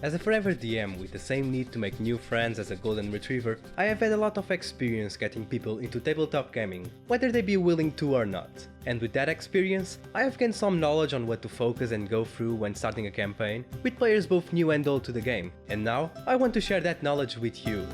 As a forever DM with the same need to make new friends as a golden retriever, I have had a lot of experience getting people into tabletop gaming, whether they be willing to or not. And with that experience, I have gained some knowledge on what to focus and go through when starting a campaign, with players both new and old to the game, and now I want to share that knowledge with you.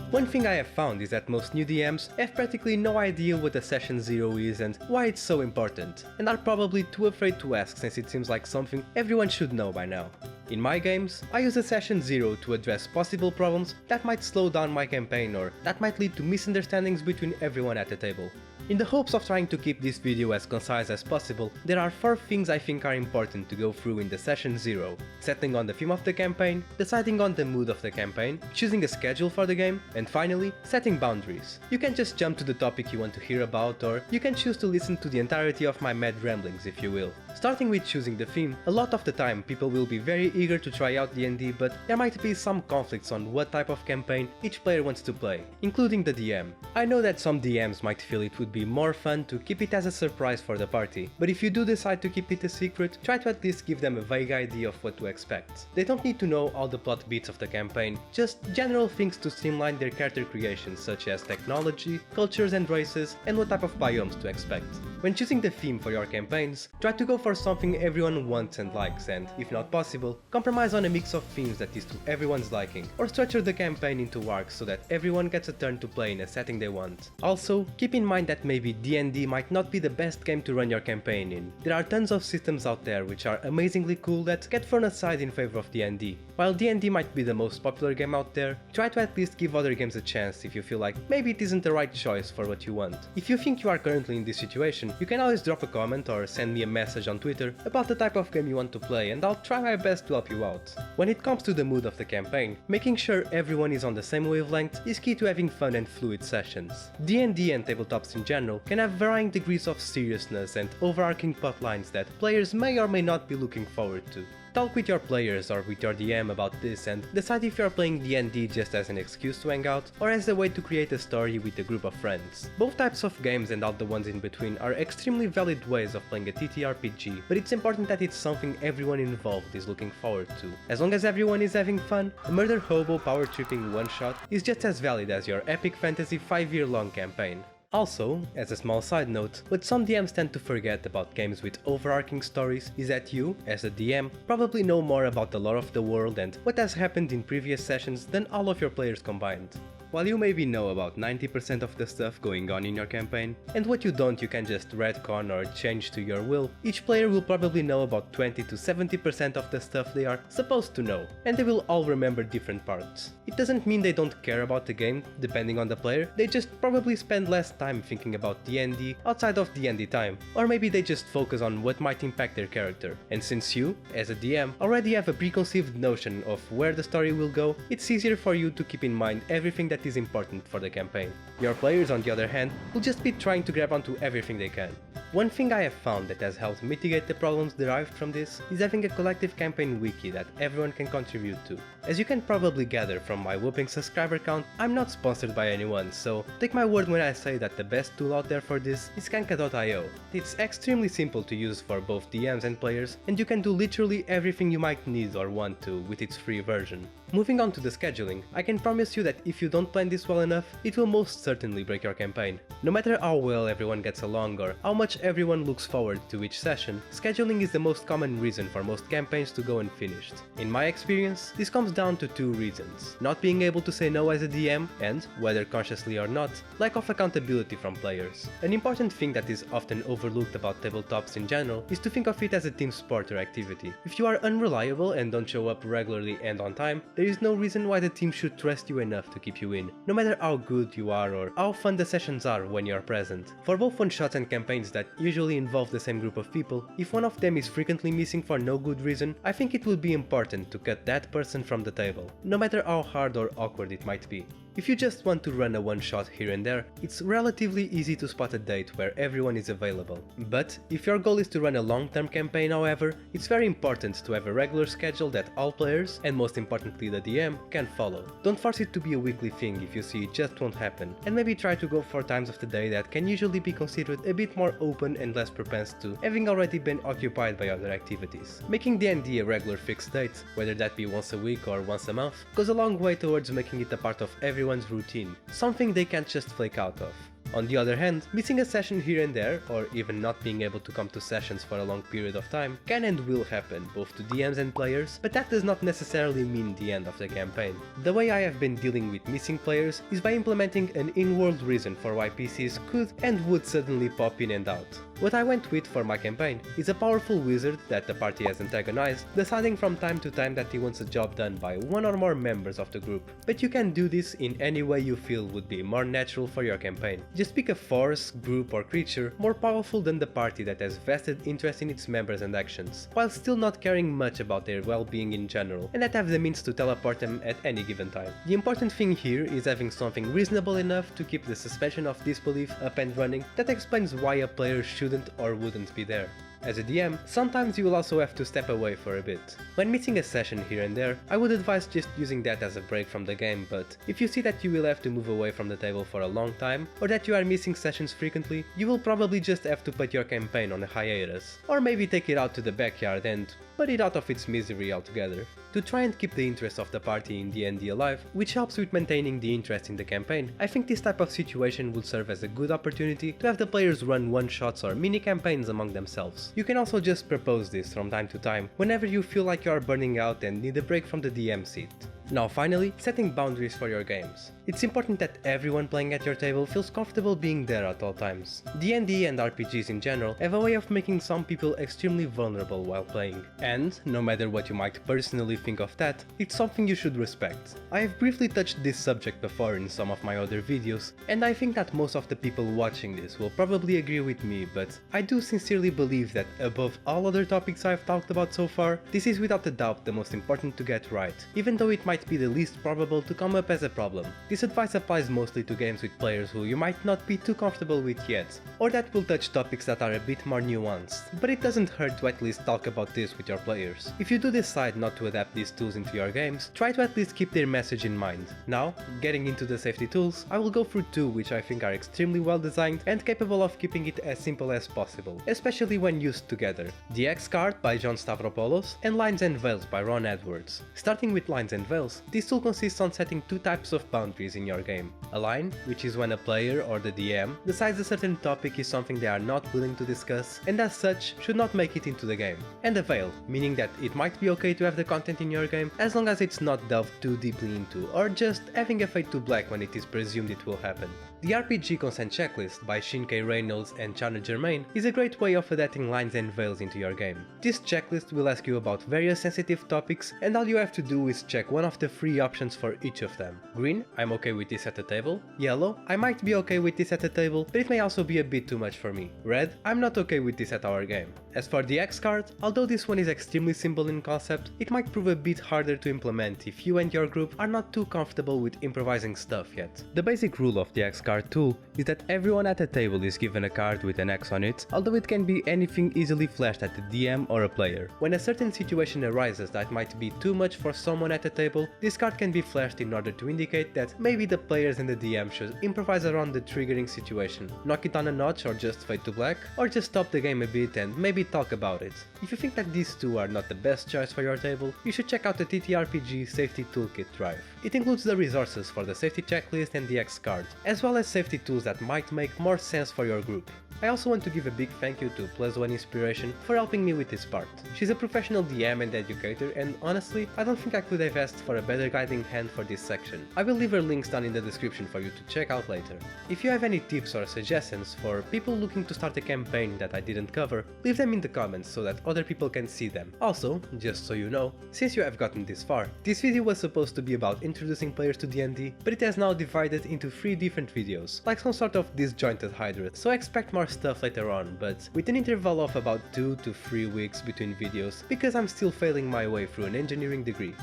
One thing I have found is that most new DMs have practically no idea what a Session 0 is and why it's so important, and are probably too afraid to ask since it seems like something everyone should know by now. In my games, I use a Session 0 to address possible problems that might slow down my campaign or that might lead to misunderstandings between everyone at the table. In the hopes of trying to keep this video as concise as possible, there are 4 things I think are important to go through in the Session 0. Settling on the theme of the campaign, deciding on the mood of the campaign, choosing a schedule for the game, and finally, setting boundaries. You can just jump to the topic you want to hear about, or you can choose to listen to the entirety of my mad ramblings if you will. Starting with choosing the theme, a lot of the time people will be very eager to try out D&D, but there might be some conflicts on what type of campaign each player wants to play, including the DM. I know that some DMs might feel it would be more fun to keep it as a surprise for the party, but if you do decide to keep it a secret, try to at least give them a vague idea of what to expect. They don't need to know all the plot beats of the campaign, just general things to streamline their character creations such as technology, cultures and races, and what type of biomes to expect. When choosing the theme for your campaigns, try to go for something everyone wants and likes and, if not possible, compromise on a mix of themes that is to everyone's liking, or structure the campaign into arcs so that everyone gets a turn to play in a setting they want. Also, keep in mind that maybe D&D might not be the best game to run your campaign in. There are tons of systems out there which are amazingly cool that get thrown aside in favor of D&D. While D&D might be the most popular game out there, try to at least give other games a chance if you feel like maybe it isn't the right choice for what you want. If you think you are currently in this situation, you can always drop a comment or send me a message on Twitter about the type of game you want to play and I'll try my best to help you out. When it comes to the mood of the campaign, making sure everyone is on the same wavelength is key to having fun and fluid sessions. D&D and tabletops in general can have varying degrees of seriousness and overarching plotlines that players may or may not be looking forward to. Talk with your players or with your DM about this and decide if you are playing D&D just as an excuse to hang out or as a way to create a story with a group of friends. Both types of games and all the ones in between are extremely valid ways of playing a TTRPG, but it's important that it's something everyone involved is looking forward to. As long as everyone is having fun, a murder hobo power tripping one-shot is just as valid as your epic fantasy 5-year-long campaign. Also, as a small side note, what some DMs tend to forget about games with overarching stories is that you, as a DM, probably know more about the lore of the world and what has happened in previous sessions than all of your players combined. While you maybe know about 90% of the stuff going on in your campaign, and what you don't you can just retcon or change to your will, each player will probably know about 20 to 70% of the stuff they are supposed to know, and they will all remember different parts. It doesn't mean they don't care about the game, depending on the player, they just probably spend less time thinking about D&D outside of D&D time, or maybe they just focus on what might impact their character. And since you, as a DM, already have a preconceived notion of where the story will go, it's easier for you to keep in mind everything that is important for the campaign. Your players, on the other hand, will just be trying to grab onto everything they can. One thing I have found that has helped mitigate the problems derived from this is having a collective campaign wiki that everyone can contribute to. As you can probably gather from my whopping subscriber count, I'm not sponsored by anyone, so take my word when I say that the best tool out there for this is Kanka.io. It's extremely simple to use for both DMs and players, and you can do literally everything you might need or want to with its free version. Moving on to the scheduling, I can promise you that if you don't plan this well enough, it will most certainly break your campaign. No matter how well everyone gets along or how much everyone looks forward to each session, scheduling is the most common reason for most campaigns to go unfinished. In my experience, this comes down to 2 reasons: not being able to say no as a DM and, whether consciously or not, lack of accountability from players. An important thing that is often overlooked about tabletops in general is to think of it as a team sport or activity. If you are unreliable and don't show up regularly and on time, there is no reason why the team should trust you enough to keep you in, no matter how good you are or how fun the sessions are when you are present. For both one-shots and campaigns that usually involve the same group of people, if one of them is frequently missing for no good reason, I think it will be important to cut that person from the table, no matter how hard or awkward it might be. If you just want to run a one-shot here and there, it's relatively easy to spot a date where everyone is available. But if your goal is to run a long-term campaign, however, it's very important to have a regular schedule that all players, and most importantly the DM, can follow. Don't force it to be a weekly thing if you see it just won't happen, and maybe try to go for times of the day that can usually be considered a bit more open and less propense to having already been occupied by other activities. Making D&D a regular fixed date, whether that be once a week or once a month, goes a long way towards making it a part of everyone's routine, something they can't just flake out of. On the other hand, missing a session here and there, or even not being able to come to sessions for a long period of time, can and will happen both to DMs and players, but that does not necessarily mean the end of the campaign. The way I have been dealing with missing players is by implementing an in-world reason for why PCs could and would suddenly pop in and out. What I went with for my campaign is a powerful wizard that the party has antagonized, deciding from time to time that he wants a job done by one or more members of the group. But you can do this in any way you feel would be more natural for your campaign. Just pick a force, group or creature more powerful than the party that has vested interest in its members and actions, while still not caring much about their well-being in general, and that have the means to teleport them at any given time. The important thing here is having something reasonable enough to keep the suspension of disbelief up and running that explains why a player shouldn't or wouldn't be there. As a DM, sometimes you will also have to step away for a bit. When missing a session here and there, I would advise just using that as a break from the game, but if you see that you will have to move away from the table for a long time, or that you are missing sessions frequently, you will probably just have to put your campaign on a hiatus, or maybe take it out to the backyard and put it out of its misery altogether. To try and keep the interest of the party in D&D alive, which helps with maintaining the interest in the campaign, I think this type of situation would serve as a good opportunity to have the players run one-shots or mini-campaigns among themselves. You can also just propose this from time to time, whenever you feel like you are burning out and need a break from the DM seat. Now finally, setting boundaries for your games. It's important that everyone playing at your table feels comfortable being there at all times. D&D and RPGs in general have a way of making some people extremely vulnerable while playing, and, no matter what you might personally think of that, it's something you should respect. I have briefly touched this subject before in some of my other videos, and I think that most of the people watching this will probably agree with me, but I do sincerely believe that above all other topics I've talked about so far, this is without a doubt the most important to get right, even though it might be the least probable to come up as a problem. This advice applies mostly to games with players who you might not be too comfortable with yet, or that will touch topics that are a bit more nuanced, but it doesn't hurt to at least talk about this with your players. If you do decide not to adapt these tools into your games, try to at least keep their message in mind. Now, getting into the safety tools, I will go through two which I think are extremely well designed and capable of keeping it as simple as possible, especially when used together. The X card by John Stavropoulos and Lines and Veils by Ron Edwards. Starting with Lines and Veils, this tool consists on setting two types of boundaries in your game. A line, which is when a player or the DM decides a certain topic is something they are not willing to discuss and as such should not make it into the game. And a veil, meaning that it might be okay to have the content in your game as long as it's not delved too deeply into or just having a fade to black when it is presumed it will happen. The RPG Consent Checklist by Shin K. Reynolds and Chana Germain is a great way of adapting lines and veils into your game. This checklist will ask you about various sensitive topics and all you have to do is check one of the three options for each of them. Green, I'm okay with this at the table. Yellow, I might be okay with this at the table, but it may also be a bit too much for me. Red, I'm not okay with this at our game. As for the X card, although this one is extremely simple in concept, it might prove a bit harder to implement if you and your group are not too comfortable with improvising stuff yet. The basic rule of the X card tool is that everyone at the table is given a card with an X on it, although it can be anything easily flashed at the DM or a player. When a certain situation arises that might be too much for someone at the table, this card can be flashed in order to indicate that maybe the players and the DM should improvise around the triggering situation, knock it on a notch or just fade to black, or just stop the game a bit and maybe talk about it. If you think that these two are not the best choice for your table, you should check out the TTRPG Safety Toolkit Drive. It includes the resources for the safety checklist and the X card, as well as safety tools that might make more sense for your group. I also want to give a big thank you to +1 Inspiration for helping me with this part. She's a professional DM and educator, and honestly, I don't think I could have asked for a better guiding hand for this section. I will leave her links down in the description for you to check out later. If you have any tips or suggestions for people looking to start a campaign that I didn't cover, leave them in the comments so that other people can see them. Also, just so you know, since you have gotten this far, this video was supposed to be about introducing players to D&D, but it has now divided into 3 different videos, like some sort of disjointed hydra, so expect more stuff later on, but with an interval of about 2 to 3 weeks between videos because I'm still failing my way through an engineering degree.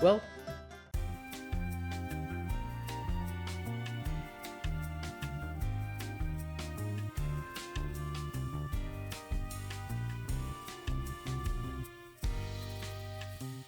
Well,